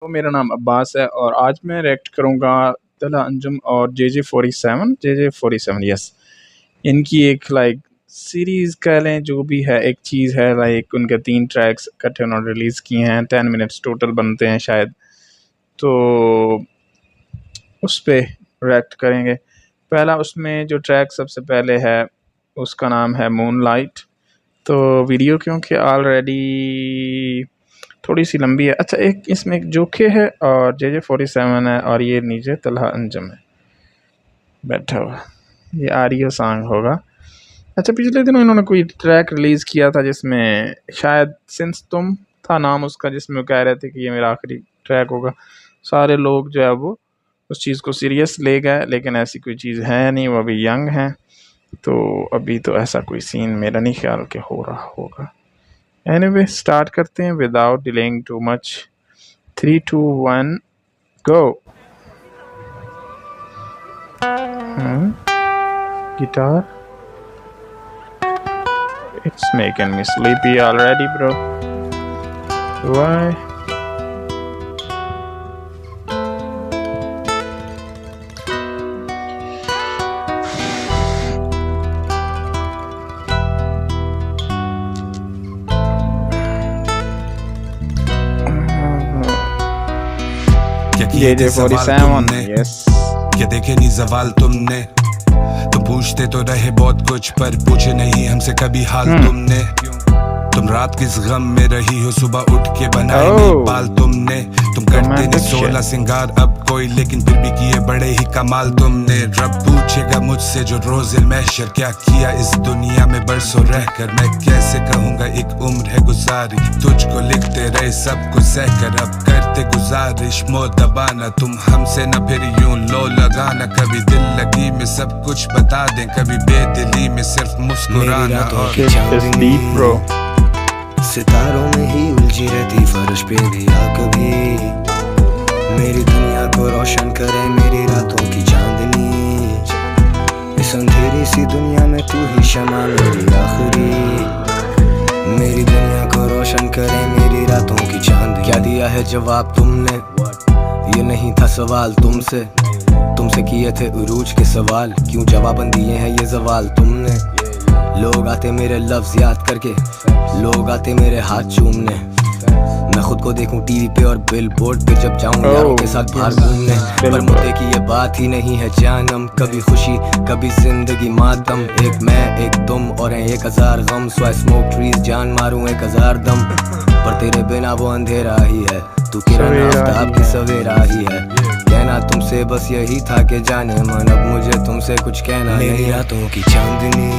तो मेरा नाम अब्बास है और आज मैं रिएक्ट करूँगा तला अंजुम और जे जे 47 यस, इनकी एक लाइक सीरीज़ कह लें, जो भी है एक चीज़ है। लाइक उनके 3 ट्रैक्स इकट्ठे उन्होंने रिलीज़ किए हैं, 10 मिनट्स टोटल बनते हैं शायद, तो उस पे रिएक्ट करेंगे। पहला उसमें जो ट्रैक सबसे पहले है उसका नाम है मूनलाइट। तो वीडियो क्योंकि ऑलरेडी थोड़ी सी लंबी है। अच्छा, एक इसमें एक जोखे है और जे47 है और ये नीचे तलहा अंजुम है बैठा हुआ। ये आरियो सॉन्ग होगा। अच्छा, पिछले दिनों इन्होंने कोई ट्रैक रिलीज़ किया था जिसमें शायद सिंस तुम था नाम उसका, जिसमें वो कह रहे थे कि ये मेरा आखिरी ट्रैक होगा। सारे लोग जो है वो उस चीज़ को सीरियस ले गए, लेकिन ऐसी कोई चीज़ है नहीं, वो अभी यंग हैं, तो अभी तो ऐसा कोई सीन मेरा नहीं ख्याल के हो रहा होगा। एनीवे, स्टार्ट करते हैं without delaying too much. 3 2 1 go. Guitar, it's making me sleepy already, bro. Why? जे47, yes. क्या देखे नहीं सवाल तुमने, तुम पूछते तो रहे बहुत कुछ पर पूछे नहीं हमसे कभी हाल तुमने। तुम रात किस गम में रही हो, सुबह उठ के बनाए नहीं बाल तुमने। तुम करते नहीं 16 सिंगार अब कोई, लेकिन फिर भी किए बड़े ही कमाल तुमने। रब पूछेगा मुझसे जो रोज़िल महशर, क्या किया इस दुनिया में बरसों रहकर। मैं कैसे कहूँगा एक उम्र है गुजारी, तुझको लिखते रहे सब कुछ सहकर। अब करते गुजारिश मो दबाना, तुम हमसे न फिर यूं लो लगाना। कभी दिल लगी में सब कुछ बता दें, कभी बेदिली में सिर्फ मुस्कुराना। और सितारों में ही उलझी रहती फर्श पे भी आ कभी। मेरी दुनिया को रोशन करे मेरी रातों की चांदनी। इस अंधेरी सी दुनिया में तू ही शमा मेरी आखिरी। मेरी दुनिया को रोशन करे मेरी रातों की चांदनी। क्या दिया है जवाब तुमने, ये नहीं था सवाल तुमसे। तुमसे किए थे उरूज के सवाल, क्यों जवाबन दिए हैं ये सवाल तुमने। लोग आते मेरे लफ्ज याद करके, लोग आते मेरे हाथ चूमने। मैं खुद को देखूं टीवी पे और बिलबोर्ड पे जब जाऊं यारों के साथ बाहर घूमने। पर मुद्दे की ये बात ही नहीं है जानम, कभी खुशी कभी जिंदगी मातम। एक मैं एक तुम और हैं 1000 गम। सो आई स्मोक ट्रीज, जान मारूं 1000 दम। पर तेरे बिना वो अंधेरा ही है, तू किरण आफ्ताब की सवेरा ही है। कहना तुमसे बस यही था कि जाने मन, अब मुझे तुमसे कुछ कहना नहीं। मेरी रातों की चांदनी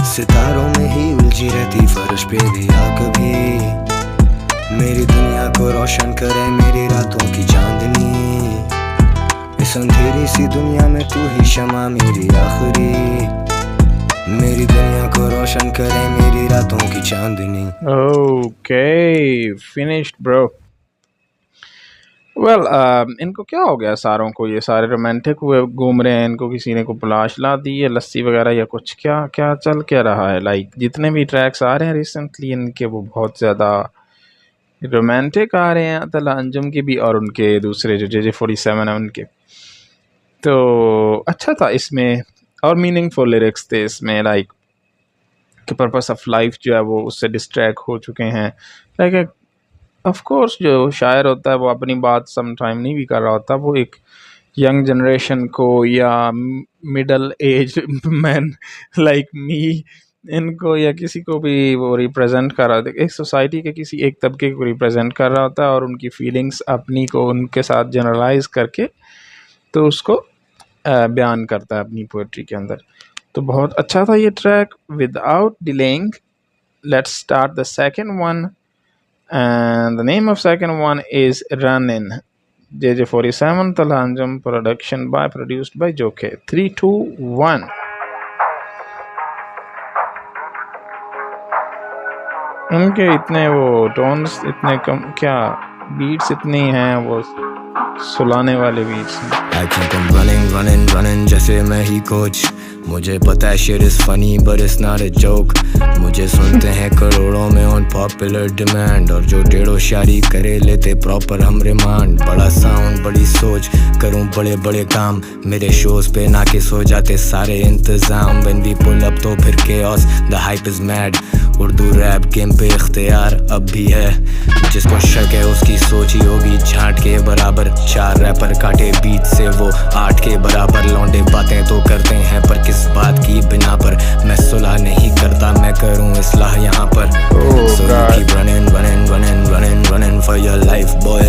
सितारों में ही उलझी रहती फर्श पे भी आ कभी। मेरी दुनिया को रोशन करे मेरी रातों की चांदनी। इस अंधेरी सी दुनिया में तू ही शमा मेरी आखिरी। मेरी दुनिया को रोशन करे मेरी रातों की चांदनी। Okay, finished bro. वेल, इनको क्या हो गया सारों को, ये सारे रोमांटिक हुए घूम रहे हैं। इनको किसी ने को पलाश ला दी है, लस्सी वगैरह या कुछ, क्या क्या चल क्या रहा है। लाइक जितने भी ट्रैक्स आ रहे हैं रिसेंटली इनके, वो बहुत ज़्यादा रोमांटिक आ रहे हैं, तला अंजुम के भी और उनके दूसरे जो जे47 है उनके। तो अच्छा था इसमें, और मीनिंगफुल लिरिक्स थे इसमें। लाइक कि पर्पस ऑफ लाइफ जो है वो उससे डिस्ट्रैक्ट हो चुके हैं। लाइक ऑफ कोर्स जो शायर होता है वो अपनी बात सम टाइम नहीं भी कर रहा होता, वो एक यंग जनरेशन को या middle age man like me, इनको या किसी को भी वो रिप्रेजेंट कर रहा होता है। एक सोसाइटी के किसी एक तबके को रिप्रेजेंट कर रहा होता है और उनकी फीलिंग्स अपनी को उनके साथ जनरलाइज करके तो उसको बयान करता है अपनी पोइट्री के अंदर। तो बहुत अच्छा था ये track. Without delaying, let's start the second one, and the name of second one is Runnin'. जे47 तला Anjum production by produced by जोखे। 3 2 1। उनके इतने वो टोन्स इतने कम, क्या बीट्स इतनी हैं, वो सुलाने वाले बीट्स हैं। I keep on running, running, running जैसे मैं ही कोच। मुझे पता है shit is funny but it's not a joke. मुझे सुनते हैं करोड़ों में on popular demand, और जो टेढ़ो शायरी करे लेते प्रॉपर हम रिमांड. बड़ा साउंड बड़ी सोच करूं बड़े बड़े काम, मेरे शोज पे नाकिस हो जाते सारे इंतजाम. When we pull up तो फिर chaos, the hype is mad. Urdu rap game पे इख्तियार अब भी है, जिसको शक है उसकी सोच ही होगी झांट के बराबर. 4 रैपर काटे बीट से वो 8 के बराबर. लौंडे बातें तो करते हैं पर किस बात की बिना पर. मैं सुलह नहीं करता, मैं करूं इस्लाह यहाँ पर. So you keep running, running, running, running, running for your life boy.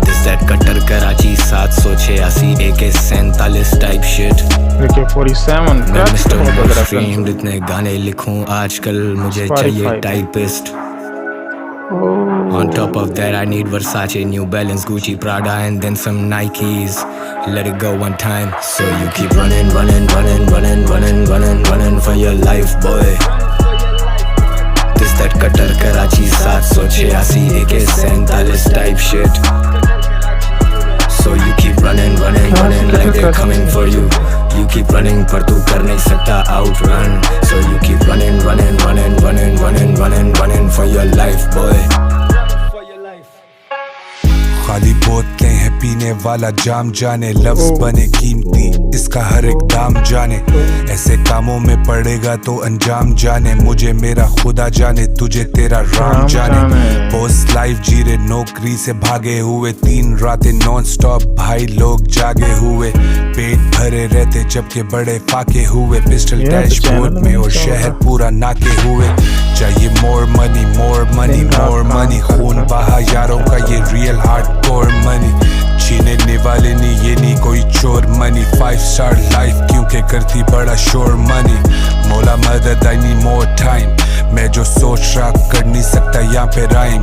This that कट्टर Karachi 786 AK-47 type shit. AK-47 मैं मिस्टर स्ट्रीम इतने गाने लिखूं आजकल, मुझे चाहिए typist. On top of that I need Versace, New Balance, Gucci, Prada and then some Nikes. Let it go one time. So you keep running, running, running, running, running, running, running for your life boy. This that Qatar Karachi 786 AK-47 type shit. So you keep running, running, running like they're coming for you. You keep running पर तू कर नहीं सकता outrun. So you keep running, running, running, running, running, running, running for your life boy. खाली बोतलें हैं पीने वाला जाम जाने, लफ्ज बने कीमती इसका हर एक दाम जाने. ऐसे कामों में पड़ेगा तो अंजाम जाने. मुझे मेरा खुदा जाने, तुझे तेरा राम जाने. पोस्ट लाइफ जी रहे नौकरी से भागे हुए, 3 रातें नॉन स्टॉप भाई लोग जागे हुए. पेट भरे रहते जबकि बड़े फाके हुए. पिस्टल डैशबोर्ड में और शहर पूरा नाके हुए. चाहिए more money more money more money. खून बहा यारों का ये रियल हार्डकोर मनी. छीनने वाले नहीं ये नहीं कोई चोर मनी. 5 स्टार लाइफ क्योंकि करती बड़ा शोर मनी. मौला मदद आई नीड मोर टाइम. मैं जो सोच रहा कर नहीं सकता यहाँ पे राइम.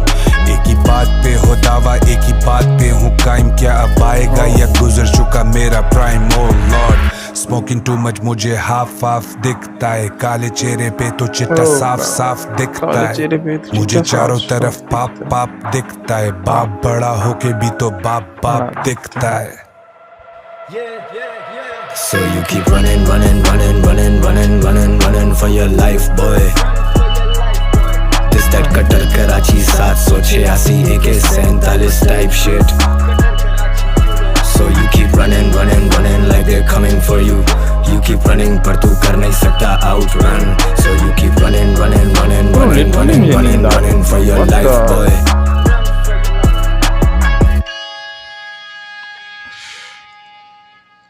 एक ही बात पे हो दावा, एक ही बात पे हूँ कायम. क्या अब आएगा या गुजर चुका मेरा प्राइम. ओ लॉर्ड स्मोकिंग टू मच मुझे हाफ हाफ दिखता है. काले चेहरे पे तो चिट्टा साफ साफ दिखता है. मुझे चारों तरफ पाप पाप दिखता है. बाप बड़ा होके भी तो बाप बाप दिखता है. So you keep running, running, running, running, running, running, running for your life boy. This that Qatar Karachi 786 AK-47 type shit. So you keep running, running, running like they're coming for you. You keep running पर तू कर नहीं सकता outrun. So you keep running, running, running, running, running, running, running for your life boy.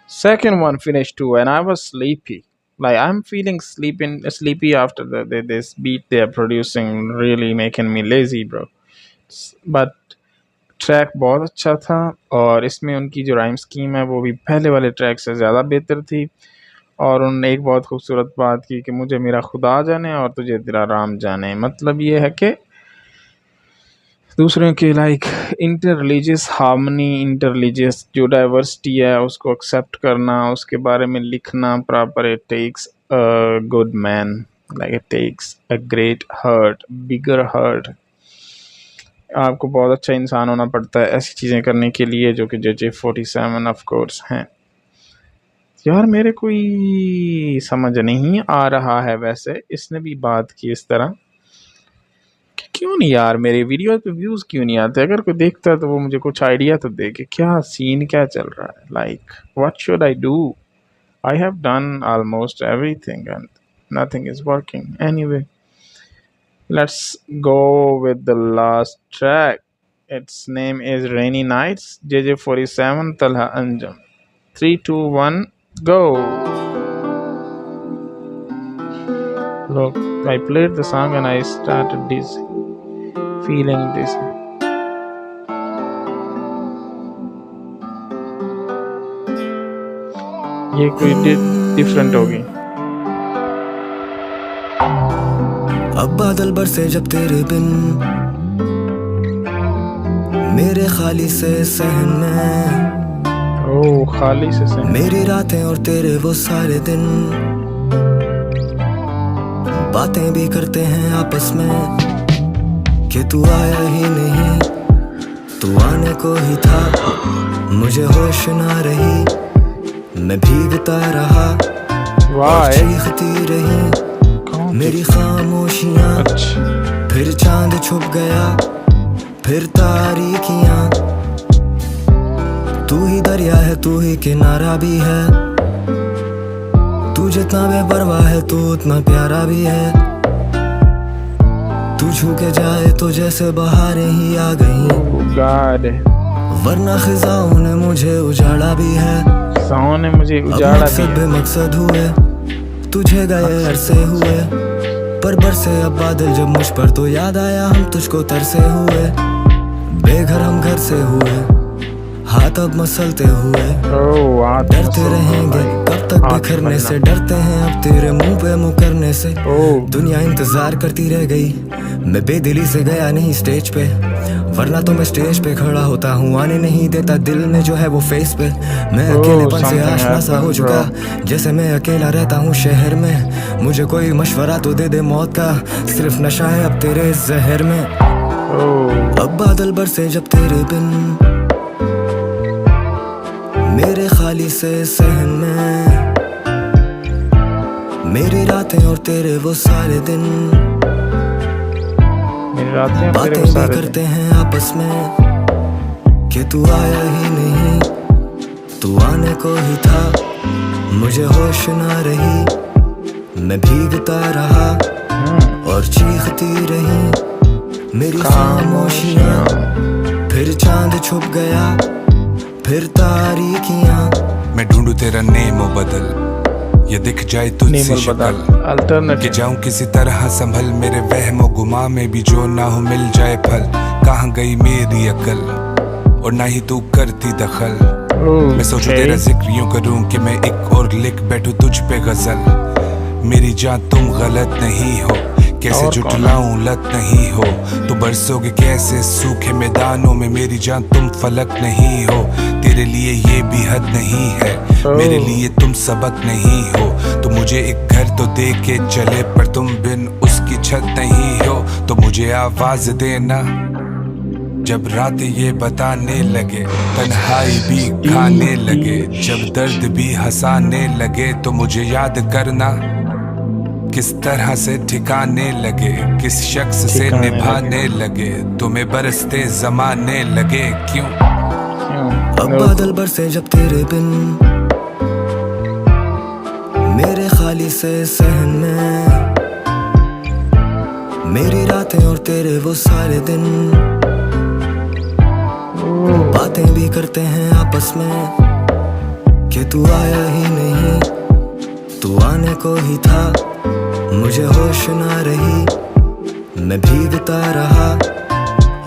Second one finished too, and I was sleepy. Like I'm feeling sleepy after this beat they are producing, really making me lazy, bro. But track बहुत अच्छा था, और इसमें उनकी जो rhyme scheme है वो भी पहले वाले ट्रैक से ज़्यादा बेहतर थी. और उन्होंने एक बहुत खूबसूरत बात की कि मुझे मेरा खुदा जाने और तुझे तेरा राम जाने. मतलब ये है कि दूसरों के like inter religious harmony, inter religious जो डाइवर्सिटी है उसको एक्सेप्ट करना, उसके बारे में लिखना proper. It takes a good man, like it takes a great heart, bigger heart. आपको बहुत अच्छा इंसान होना पड़ता है ऐसी चीज़ें करने के लिए, जो कि JJ-47 ऑफ कोर्स हैं. यार मेरे कोई समझ नहीं आ रहा है, वैसे इसने भी बात की इस तरह कि क्यों नहीं यार मेरे वीडियो पे व्यूज़ क्यों नहीं आते. अगर कोई देखता है तो वो मुझे कुछ आइडिया तो दे कि क्या सीन क्या चल रहा है. Like what should I do. I have done almost everything and nothing is working. Anyway, let's go with the last track. Its name is Rainy Nights, JJ-47, Talha Anjum. 3, 2, 1, go. Look, I played the song and I started dizzy, feeling dizzy. ये कोई different होगी. अब बादल बरसे जब तेरे बिन मेरे खाली से सहन में. ओह खाली से सहन. मेरी रातें और तेरे वो सारे दिन बातें भी करते हैं आपस में कि तू आया ही नहीं. तू आने को ही था, मुझे होश ना रही. मैं भीगता रहा और वाह चीखती रही मेरी खामोशियाँ। अच्छा फिर चांद छुप गया, फिर तारीकियाँ। तू ही दरिया है, तू ही किनारा भी है। तू जितना बेपरवाह है, तू उतना प्यारा भी है। तू छू के जाए तो जैसे बहारें ही आ गई, गॉड वरना खिजाओं ने मुझे उजाड़ा भी है। साओं ने मुझे अब उजाड़ा भी मकसद है। बेमकसद हुए, तुझे गए अरसे हुए, पर बरसे अब बादल जब मुझ पर तो याद आया हम तुझको तरसे हुए। बेघर हम घर से हुए, हाथ अब मसलते हुए। ओह आज डरते रहेंगे कब तक बिखरने से, डरते हैं अब तेरे मुंह पे मुकरने से। ओह दुनिया इंतजार करती रह गई, मैं बेदिली से गया नहीं स्टेज पे, वरना तो मैं स्टेज पे खड़ा होता हूँ। आने नहीं देता दिल में जो है वो फेस पे। मैं अकेलेपन से something आशना सा हो happened, चुका, जैसे मैं अकेला रहता हूँ शहर में। मुझे कोई मशवरा तो दे दे मौत का, सिर्फ नशा है अब तेरे जहर में। ओह अब बादल बरसे जब तेरे बिन, मेरे खाली से सहन में। मेरी रातें और तेरे वो सारे दिन, मेरी रातें तेरे बातें वो भी सारे करते हैं आपस में कि तू आया ही नहीं, तू आने को ही था। मुझे होश ना रही, मैं भीगता रहा और चीखती रही मेरी खामोशियाँ। फिर चांद छुप गया, फिर तारीकियाँ। मैं ढूंढूं तेरा नेमो बदल, ये दिख जाए तुझसे नेमल बदल शक्ल, कि अल्टरनेटिव जाऊं किसी तरह संभल। मेरे वहमो गुमा में भी जो ना हो मिल जाए फल। कहाँ गई मेरी अकल, और ना ही तू करती दखल। मैं सोचूं तेरा जिक्र यूं करूं कि मैं एक और लिख बैठूं तुझ पे गजल। मेरी जान तुम गलत नहीं हो, कैसे जुटलाऊं लत नहीं हो। तो बरसोगे कैसे सूखे मैदानों में, मेरी जान तुम फलक नहीं हो। तेरे लिए ये भी हद नहीं है, मेरे लिए तुम सबक नहीं हो। तो मुझे एक घर तो दे के चले, पर तुम बिन उसकी छत नहीं हो। तो मुझे आवाज देना जब रात ये बताने लगे, तन्हाई भी खाने लगे, जब दर्द भी हंसाने लगे। तो मुझे याद करना किस तरह से ठिकाने लगे, किस शख्स से निभाने लगे। तुम्हें बरसते जमाने लगे क्यों। अब बादल बरसे जब तेरे बिन, मेरे खाली से सहन में। मेरी रातें और तेरे वो सारे दिन, बातें भी करते हैं आपस में कि तू आया ही नहीं, तू आने को ही था। मुझे होश ना रही, मैं भीगता रहा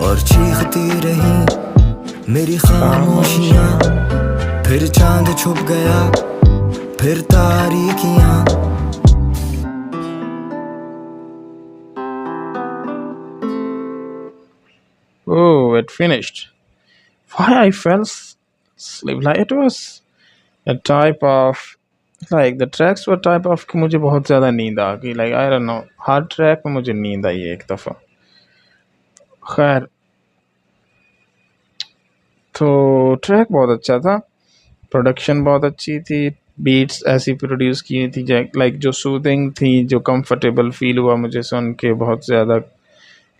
और चीखती रही मेरी खामोशियाँ। फिर चांद छुप गया, फिर तारीकियाँ। Oh, it finished. Why I fell asleep? Like it was a type of like the tracks were type of कि मुझे बहुत ज़्यादा नींद आ गई. Like I don't know, her track में मुझे नींद आई एक दफ़ा. खैर तो ट्रैक बहुत अच्छा था, प्रोडक्शन बहुत अच्छी थी, बीट्स ऐसी प्रोड्यूस की थी लाइक जो सूदिंग थी, जो कंफर्टेबल फील हुआ मुझे सुन के. बहुत ज़्यादा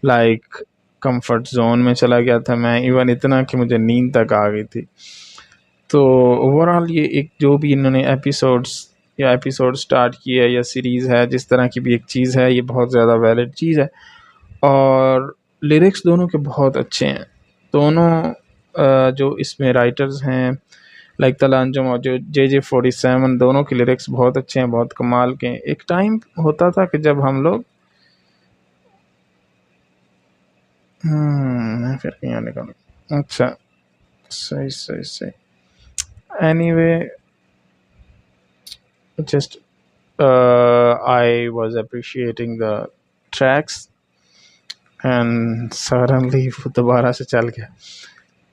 लाइक कंफर्ट जोन में चला गया था मैं, इवन इतना कि मुझे नींद तक आ गई थी. तो ओवरऑल ये एक जो भी इन्होंने एपिसोड स्टार्ट किया है या सीरीज़ है, जिस तरह की भी एक चीज़ है, ये बहुत ज़्यादा वैलिड चीज़ है. और लिरिक्स दोनों के बहुत अच्छे हैं. दोनों जो इसमें राइटर्स हैं लाइक तलांजुम और जो JJ47, दोनों के लिरिक्स बहुत अच्छे हैं, बहुत कमाल के हैं. एक टाइम होता था कि जब हम लोग मैं फिर कहीं निकालूँ. अच्छा सही. Anyway, just I was appreciating the tracks and suddenly दोबारा से चल गया.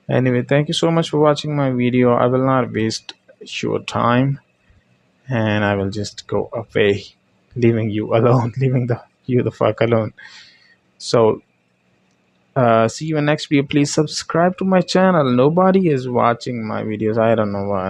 Anyway, thank you so much for watching my video. I will not waste your time and I will just go away, leaving you alone, leaving you the fuck alone. So see you in next video. Please subscribe to my channel. Nobody is watching my videos. I don't know why.